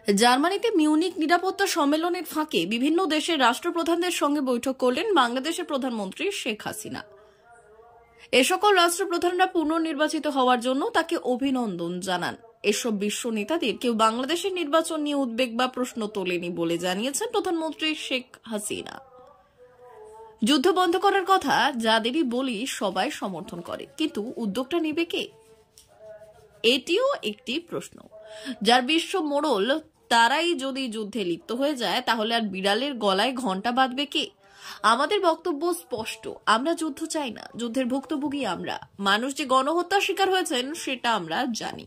জার্মানিতে মিউনিক নিরাপত্তা সম্মেলনের ফাঁকে বিভিন্ন দেশের রাষ্ট্রপ্রধানদের সঙ্গে বৈঠক করলেন বাংলাদেশের প্রধানমন্ত্রী শেখ হাসিনা। এ সকল রাষ্ট্রপ্রধানরা পুনর্নির্বাচিত হওয়ার জন্য তাকে অভিনন্দন জানান। এসব বিশ্ব নেতাদের কেউ বাংলাদেশের নির্বাচন নিয়ে উদ্বেগ বা প্রশ্ন তোলেনি বলে জানিয়েছেন প্রধানমন্ত্রী শেখ হাসিনা। যুদ্ধ বন্ধ করার কথা যাদেরই বলি সবাই সমর্থন করে, কিন্তু উদ্যোগটা নেবে কে? এটিও একটি প্রশ্ন। যার বিশ্ব মোড়ল তারাই যদি যুদ্ধে লিপ্ত হয়ে যায়, তাহলে আর বিড়ালের গলায় ঘন্টা বাঁধবে কে? আমাদের বক্তব্য স্পষ্ট, আমরা যুদ্ধ চাই না, যুদ্ধের ভুক্তভোগী আমরা। মানুষ যে গণহত্যার শিকার হয়েছেন সেটা আমরা জানি।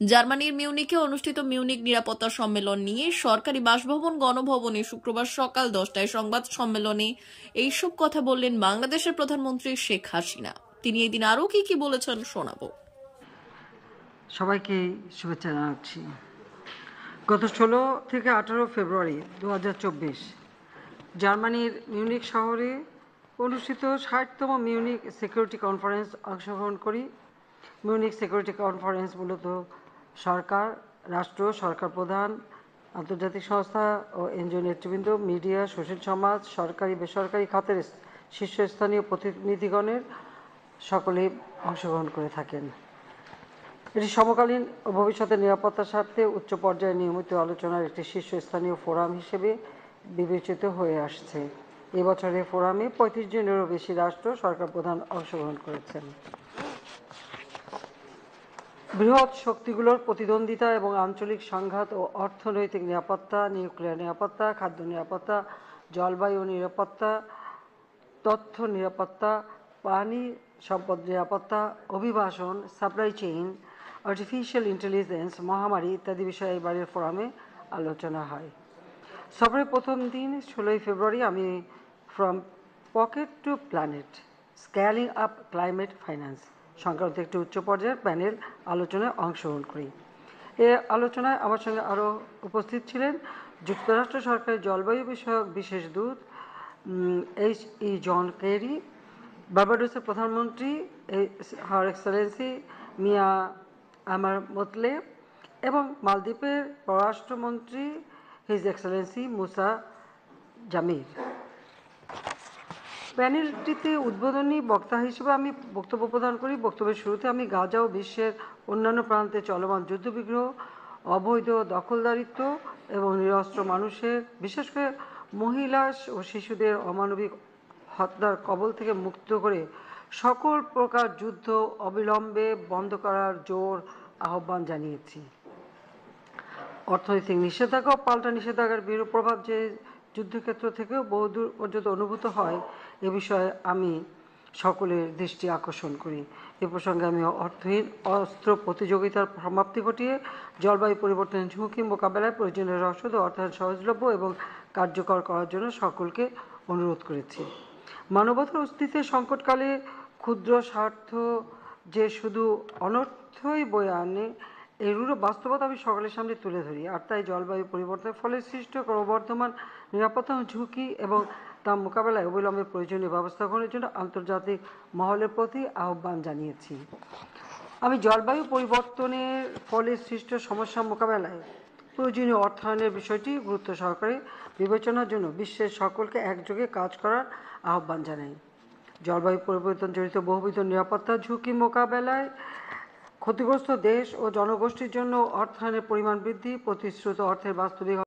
জার্মানির মিউনিকে অনুষ্ঠিত মিউনিক নিরাপত্তা সম্মেলন নিয়ে সরকারি বাসভবন গণভবনে শুক্রবার সকাল 10টায় সংবাদ সম্মেলনে এইসব কথা বললেন বাংলাদেশের প্রধানমন্ত্রী শেখ হাসিনা। তিনি এই দিন আরো কি বলেছেন শোনাবো। সবাইকে শুভেচ্ছা জানাচ্ছি। গত 16 থেকে 18 ফেব্রুয়ারি 2024 জার্মানির মিউনিক শহরে অনুষ্ঠিত 60তম মিউনিক সিকিউরিটি কনফারেন্স অংশগ্রহণ করি। মিউনিক সিকিউরিটি কনফারেন্স মূলত সরকার, রাষ্ট্র, সরকার প্রধান, আন্তর্জাতিক সংস্থা ও এনজিও নেতৃবৃন্দ, মিডিয়া, সুশীল সমাজ, সরকারি বেসরকারি খাতের শীর্ষস্থানীয় প্রতিনিধিগণের সকলেই অংশগ্রহণ করে থাকেন। এটি সমকালীন ও ভবিষ্যতের নিরাপত্তার স্বার্থে উচ্চ পর্যায়ে নিয়মিত আলোচনার একটি শীর্ষস্থানীয় ফোরাম হিসেবে বিবেচিত হয়ে আসছে। এবছরের ফোরামে 35 জনেরও বেশি রাষ্ট্র সরকার প্রধান অংশগ্রহণ করেছেন। বৃহৎ শক্তিগুলোর প্রতিদ্বন্দ্বিতা এবং আঞ্চলিক সংঘাত ও অর্থনৈতিক নিরাপত্তা, নিউক্লিয়ার নিরাপত্তা, খাদ্য নিরাপত্তা, জলবায়ু নিরাপত্তা, তথ্য নিরাপত্তা, পানি সম্পদ নিরাপত্তা, অভিবাসন, সাপ্লাই চেইন, আর্টিফিশিয়াল ইন্টেলিজেন্স, মহামারী ইত্যাদি বিষয়ে এবারের ফোরামে আলোচনা হয়। সফরের প্রথম দিন 16 ফেব্রুয়ারি আমি from pocket two planet scaling up climate finance সংক্রান্ত একটি উচ্চ পর্যায়ের প্যানেল আলোচনায় অংশগ্রহণ করি। এ আলোচনায় আমার সঙ্গে আরও উপস্থিত ছিলেন যুক্তরাষ্ট্র সরকারের জলবায়ু বিষয়ক বিশেষ দূত H.E. জন কেরি, বার্বাডোসের প্রধানমন্ত্রী হার এক্সেলেন্সি মিয়া আমার মতলে এবং মালদ্বীপের পররাষ্ট্রমন্ত্রী হিজ এক্সেলেন্সি মুসা জামির। প্যানেলটিতে উদ্বোধনী বক্তা হিসেবে আমি বক্তব্য প্রদান করি। বক্তব্যের শুরুতে আমি গাজা ও বিশ্বের অন্যান্য প্রান্তে চলমান যুদ্ধবিগ্রহ, অবৈধ দখলদারিত্ব এবং নিরস্ত্র মানুষের, বিশেষ করে মহিলা ও শিশুদের অমানবিক হত্যার কবল থেকে মুক্ত করে সকল প্রকার যুদ্ধ অবিলম্বে বন্ধ করার জোর আহ্বান জানিয়েছি। অর্থনৈতিক নিষেধাজ্ঞা ও পাল্টা নিষেধাজ্ঞার বিরূপ প্রভাব যে যুদ্ধক্ষেত্র থেকেও বহুদূর পর্যন্ত অনুভূত হয়, এ বিষয়ে আমি সকলের দৃষ্টি আকর্ষণ করি। এ প্রসঙ্গে আমি অর্থহীন অস্ত্র প্রতিযোগিতার সমাপ্তি ঘটিয়ে জলবায়ু পরিবর্তনের ঝুঁকি মোকাবেলায় প্রয়োজনীয় রসদ ও অর্থায়ন সহজলভ্য এবং কার্যকর করার জন্য সকলকে অনুরোধ করেছি। মানবতার অস্তিত্বের সংকটকালে ক্ষুদ্র স্বার্থ যে শুধু অনর্থই বয়ে আনে, এগুলো বাস্তবতা আমি সকলের সামনে তুলে ধরি। আর তাই জলবায়ু পরিবর্তনের ফলে সৃষ্ট ক্রমবর্ধমান নিরাপত্তা ঝুঁকি এবং তা মোকাবেলায় অবিলম্বে প্রয়োজনীয় ব্যবস্থা গ্রহণের জন্য আন্তর্জাতিক মহলের প্রতি আহ্বান জানিয়েছি। আমি জলবায়ু পরিবর্তনের ফলে সৃষ্ট সমস্যা মোকাবেলায় প্রয়োজনীয় অর্থায়নের বিষয়টি গুরুত্ব সহকারে বিবেচনার জন্য বিশ্বের সকলকে একযোগে কাজ করার আহ্বান জানাই। জলবায়ু পরিবর্তন জড়িত বহুবিধ নিরাপত্তা ঝুঁকি মোকাবেলায় ক্ষতিগ্রস্ত দেশ ও জনগোষ্ঠীর জন্য অর্থায়নের পরিমাণ বৃদ্ধি, প্রতিশ্রুত অর্থের বাস্তবিক